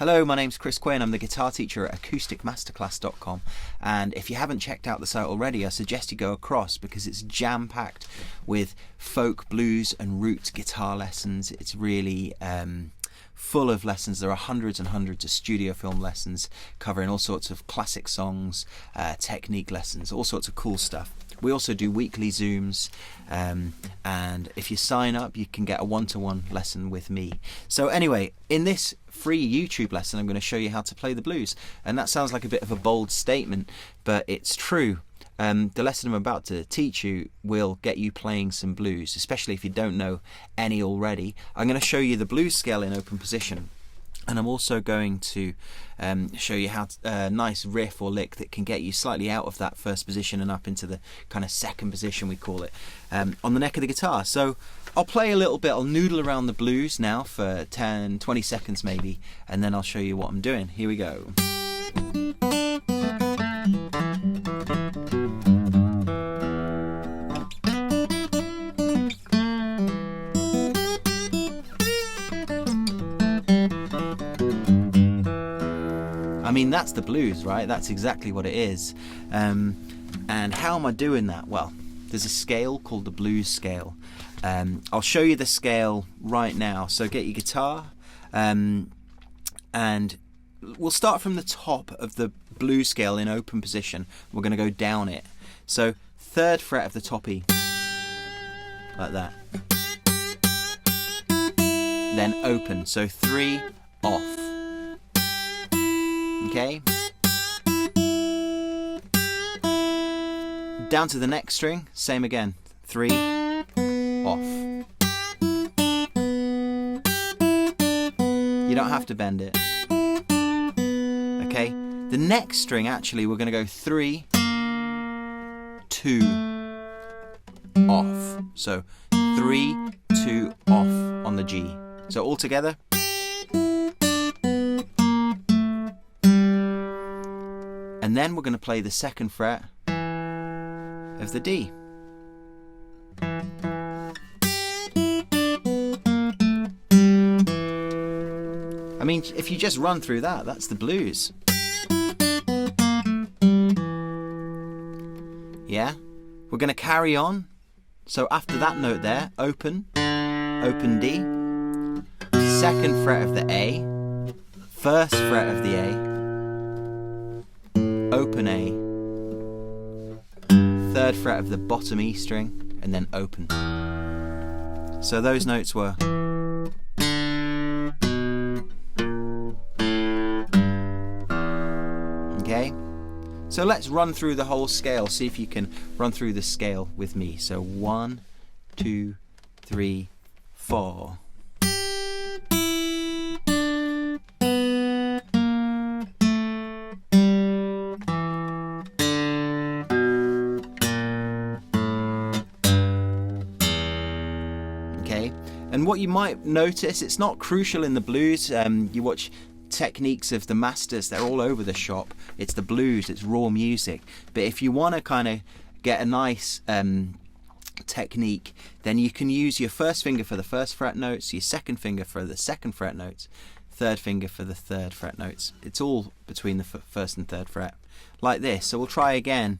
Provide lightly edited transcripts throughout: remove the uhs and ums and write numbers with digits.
Hello, my name's Chris Quinn. I'm the guitar teacher at acousticmasterclass.com, and if you haven't checked out the site already, I suggest you go across because it's jam-packed with folk, blues and roots guitar lessons. It's really full of lessons. There are hundreds and hundreds of studio film lessons covering all sorts of classic songs, technique lessons, all sorts of cool stuff. We also do weekly Zooms, and if you sign up you can get a one-to-one lesson with me. So anyway, in this free YouTube lesson I'm going to show you how to play the blues, and that sounds like a bit of a bold statement, but it's true. The lesson I'm about to teach you will get you playing some blues, especially if you don't know any already. I'm going to show you the blues scale in open position, and I'm also going to show you how a nice riff or lick that can get you slightly out of that first position and up into the kind of second position, we call it, on the neck of the guitar. So I'll play a little bit, I'll noodle around the blues now for 10-20 seconds maybe, and then I'll show you what I'm doing. Here we go. I mean, that's the blues, right? That's exactly what it is. And how am I doing that? Well, there's a scale called the blues scale. I'll show you the scale right now. So get your guitar, and we'll start from the top of the blues scale in open position. We're going to go down it. So 3rd fret of the top E, like that. Then open, so 3 off. Okay, down to the next string, same again, 3 off. You don't have to bend it. Okay, the next string actually we're going to go 3, 2 off. So 3, 2 off on the G. So all together. And then we're going to play the 2nd fret of the D. I mean, if you just run through that, that's the blues. Yeah? We're going to carry on. So after that note there, open, open D, 2nd fret of the A, 1st fret of the A, open A, 3rd fret of the bottom E string, and then open. So those notes were. Okay, so let's run through the whole scale, see if you can run through the scale with me. So 1, 2, 3, 4. And what you might notice, it's not crucial in the blues. You watch techniques of the masters, they're all over the shop. It's the blues, it's raw music. But if you want to kind of get a nice technique, then you can use your 1st finger for the 1st fret notes, your 2nd finger for the 2nd fret notes, 3rd finger for the 3rd fret notes. It's all between the 1st and 3rd fret, like this. So we'll try again.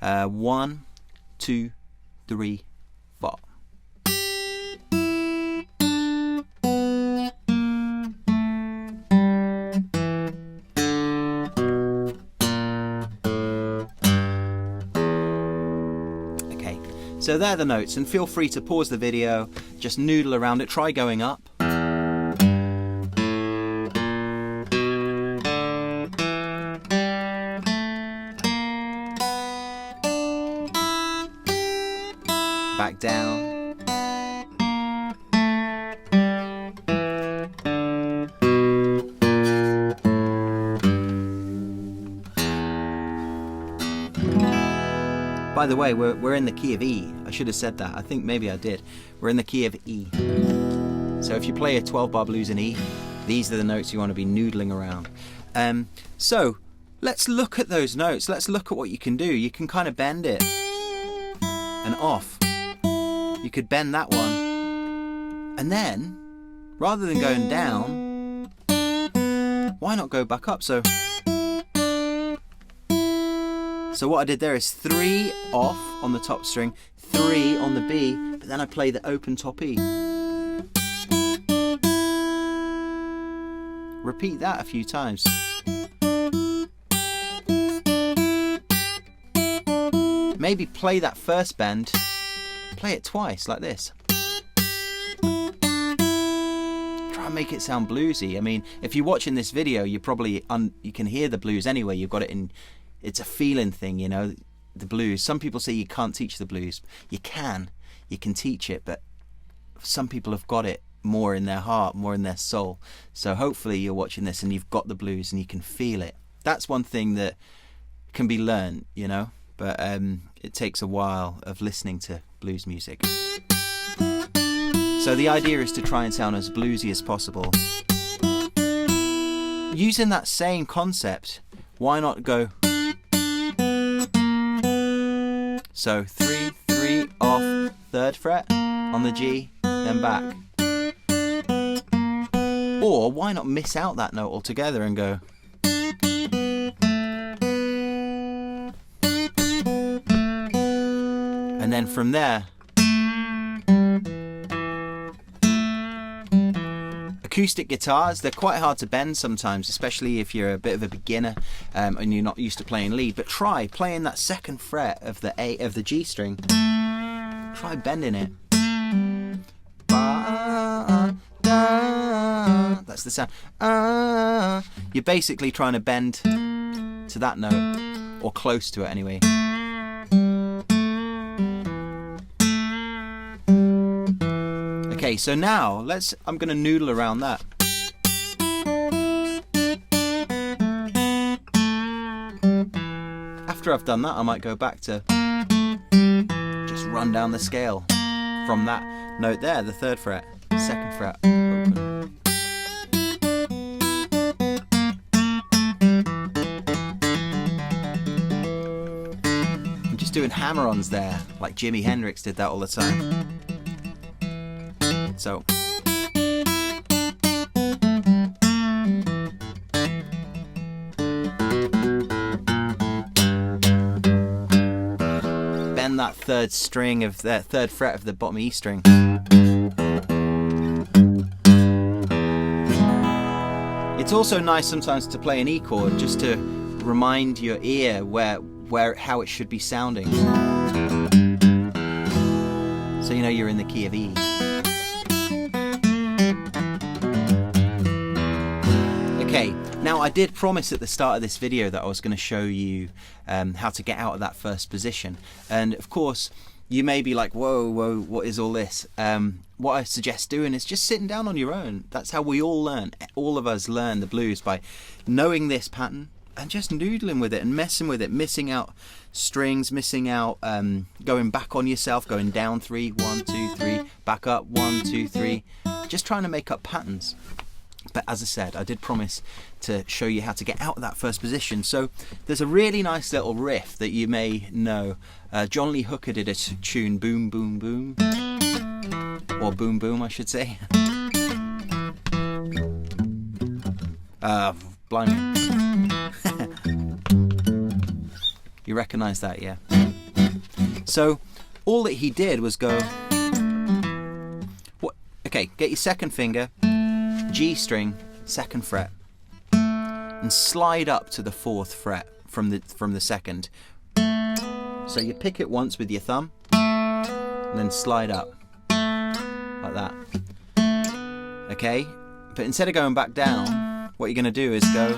1, 2, 3, 4. So they're the notes, and feel free to pause the video, just noodle around it, try going up. Back down. By the way, we're in the key of E. I should have said that. I think maybe I did. We're in the key of E. So if you play a 12-bar blues in E, these are the notes you want to be noodling around. So let's look at those notes. Let's look at what you can do. You can kind of bend it and off. You could bend that one. And then, rather than going down, why not go back up? So what I did there is 3 off on the top string, 3 on the B, but then I play the open top E. Repeat that a few times. Maybe play that first bend, play it twice like this. Try and make it sound bluesy. I mean, if you're watching this video, you probably you can hear the blues anyway. You've got it in. It's a feeling thing, you know, the blues. Some people say you can't teach the blues. You can teach it, but some people have got it more in their heart, more in their soul. So hopefully you're watching this and you've got the blues and you can feel it. That's one thing that can be learned, you know, but it takes a while of listening to blues music. So the idea is to try and sound as bluesy as possible. Using that same concept, why not go... So 3, 3 off, 3rd fret on the G, then back. Or why not miss out that note altogether and go. And then from there, acoustic guitars, they're quite hard to bend sometimes, especially if you're a bit of a beginner and you're not used to playing lead. But try playing that 2nd fret of the G string. Try bending it. That's the sound. You're basically trying to bend to that note, or close to it anyway. Okay, so now I'm going to noodle around that. After I've done that, I might go back to just run down the scale from that note there, the 3rd fret, 2nd fret, open. I'm just doing hammer-ons there, like Jimi Hendrix did that all the time. So bend that 3rd string of the 3rd fret of the bottom E string. It's also nice sometimes to play an E chord just to remind your ear how it should be sounding. So you know you're in the key of E. Okay, now I did promise at the start of this video that I was going to show you how to get out of that first position. And of course, you may be like, whoa, what is all this? What I suggest doing is just sitting down on your own. That's how we all learn. All of us learn the blues, by knowing this pattern and just noodling with it and messing with it, missing out strings, missing out going back on yourself, going down 3, 1, 2, 3, back up 1, 2, 3, just trying to make up patterns. But as I said, I did promise to show you how to get out of that first position. So there's a really nice little riff that you may know. John Lee Hooker did a tune, Boom Boom Boom, or Boom Boom I should say. Blimey. You recognise that, yeah? So all that he did was go, okay, get your 2nd finger, G string, 2nd fret, and slide up to the 4th fret from the 2nd. So you pick it once with your thumb, and then slide up like that. Okay, but instead of going back down, what you're going to do is go.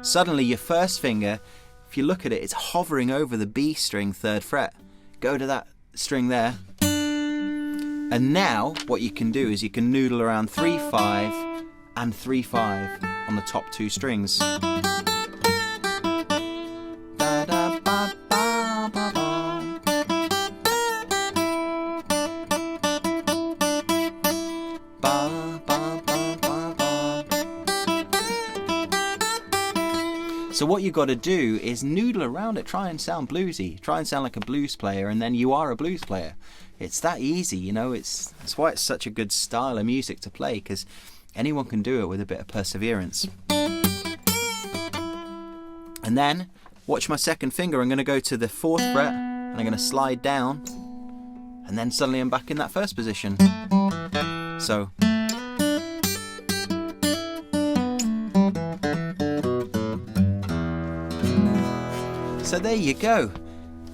Suddenly, your 1st finger, if you look at it, it's hovering over the B string 3rd fret. Go to that string there, and now what you can do is you can noodle around 3/5 and 3/5 on the top 2 strings. So what you've got to do is noodle around it, try and sound bluesy, try and sound like a blues player, and then you are a blues player. It's that easy, you know. That's why it's such a good style of music to play, because anyone can do it with a bit of perseverance. And then watch my second finger. I'm going to go to the 4th fret and I'm going to slide down, and then suddenly I'm back in that first position. So there you go.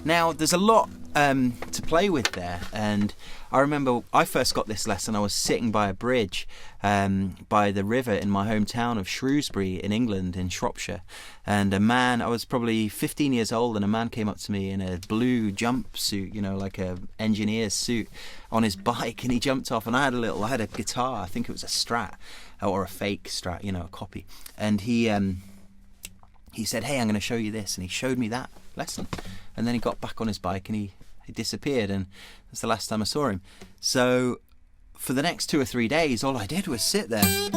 Now there's a lot to play with there, and I remember I first got this lesson. I was sitting by a bridge by the river in my hometown of Shrewsbury in England, in Shropshire, and a man, I was probably 15 years old, and a man came up to me in a blue jumpsuit, you know, like a engineer's suit, on his bike, and he jumped off, and I had a guitar, I think it was a Strat or a fake Strat, you know, a copy, and he said, "Hey, I'm going to show you this," and he showed me that lesson, and then he got back on his bike and he disappeared, and that's the last time I saw him. So for the next 2 or 3 days, all I did was sit there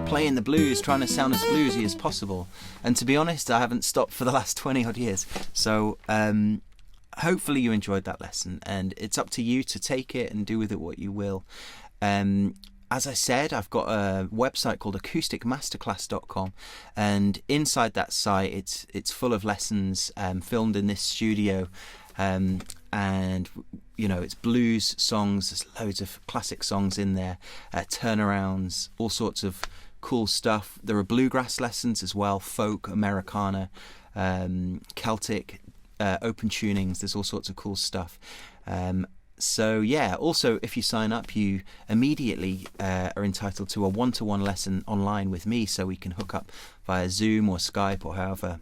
playing the blues, trying to sound as bluesy as possible, and to be honest, I haven't stopped for the last 20 odd years. So hopefully you enjoyed that lesson, and it's up to you to take it and do with it what you will. As I said, I've got a website called acousticmasterclass.com, and inside that site it's full of lessons filmed in this studio, and you know, it's blues songs, there's loads of classic songs in there, turnarounds, all sorts of cool stuff. There are bluegrass lessons as well, folk, Americana, Celtic, open tunings, there's all sorts of cool stuff. So yeah, also if you sign up, you immediately are entitled to a one-to-one lesson online with me, so we can hook up via Zoom or Skype or however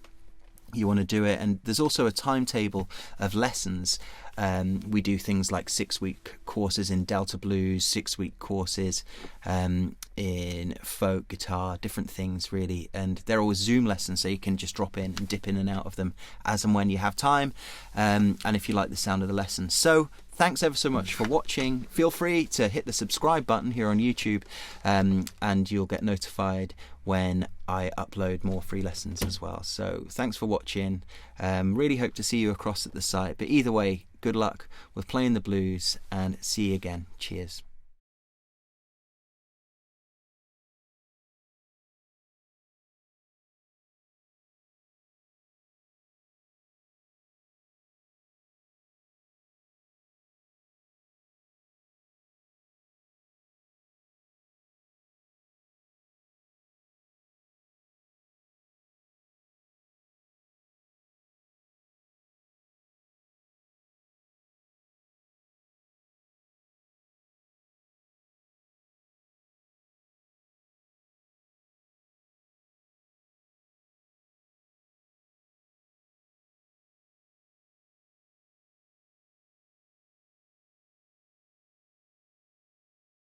you want to do it. And there's also a timetable of lessons. We do things like 6-week courses in Delta blues, 6-week courses in folk, guitar, different things really, and they're always Zoom lessons, so you can just drop in and dip in and out of them as and when you have time, and if you like the sound of the lesson. So thanks ever so much for watching. Feel free to hit the subscribe button here on YouTube, and you'll get notified when I upload more free lessons as well. So thanks for watching. Really hope to see you across at the site, but either way, good luck with playing the blues, and see you again. Cheers.